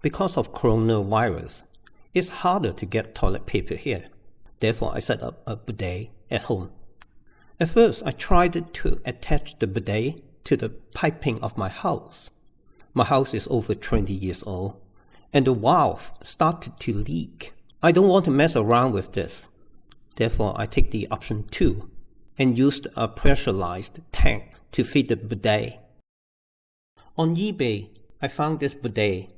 Because of coronavirus, it's harder to get toilet paper here. Therefore, I set up a bidet at home. At first, I tried to attach the bidet to the piping of my house. My house is over 20 years old, and the valve started to leak. I don't want to mess around with this. Therefore, I take the option 2 and used a pressurized tank to feed the bidet. On eBay, I found this bidet.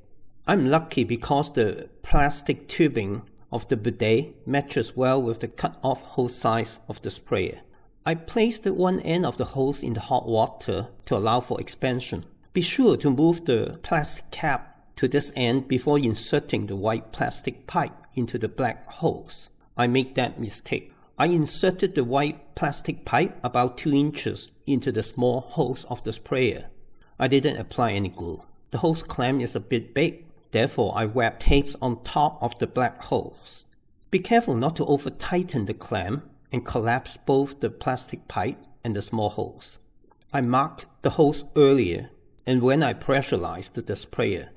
I'm lucky because the plastic tubing of the bidet matches well with the cut-off hose size of the sprayer. I placed one end of the hose in the hot water to allow for expansion. Be sure to move the plastic cap to this end before inserting the white plastic pipe into the black hose. I made that mistake. I inserted the white plastic pipe about 2 inches into the small hose of the sprayer. I didn't apply any glue. The hose clamp is a bit big, therefore I wrapped tapes on top of the black hose. Be careful not to over-tighten the clamp and collapse both the plastic pipe and the small hose. I marked the hose earlier, and when I pressurized the sprayer,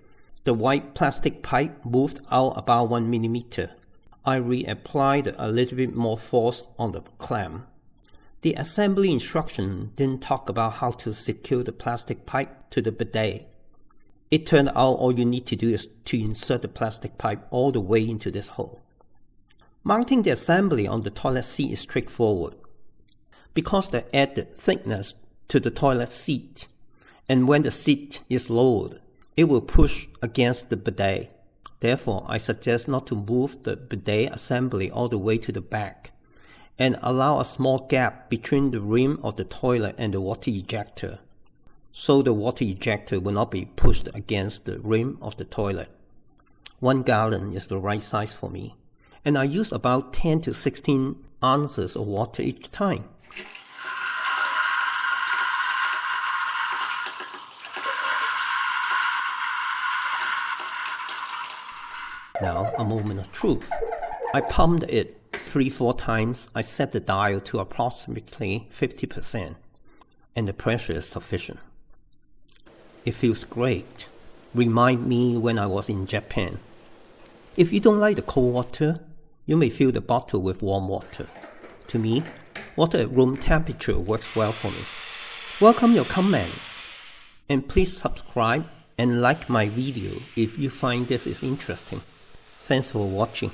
the white plastic pipe moved out about 1 millimeter. I reapplied a little bit more force on the clamp. The assembly instruction didn't talk about how to secure the plastic pipe to the bidet. It turned out all you need to do is to insert the plastic pipe all the way into this hole. Mounting the assembly on the toilet seat is straightforward because they added thickness to the toilet seat, and when the seat is lowered, it will push against the bidet. Therefore, I suggest not to move the bidet assembly all the way to the back and allow a small gap between the rim of the toilet and the water ejector, so the water ejector will not be pushed against the rim of the toilet. 1 gallon is the right size for me, and I use about 10 to 16 ounces of water each time. Now, a moment of truth. I pumped it 3-4 times. I set the dial to approximately 50%, and the pressure is sufficient. It feels great. Remind me when I was in Japan. If you don't like the cold water, you may fill the bottle with warm water. To me, water at room temperature works well for me. Welcome your comment, and please subscribe and like my video if you find this is interesting. Thanks for watching.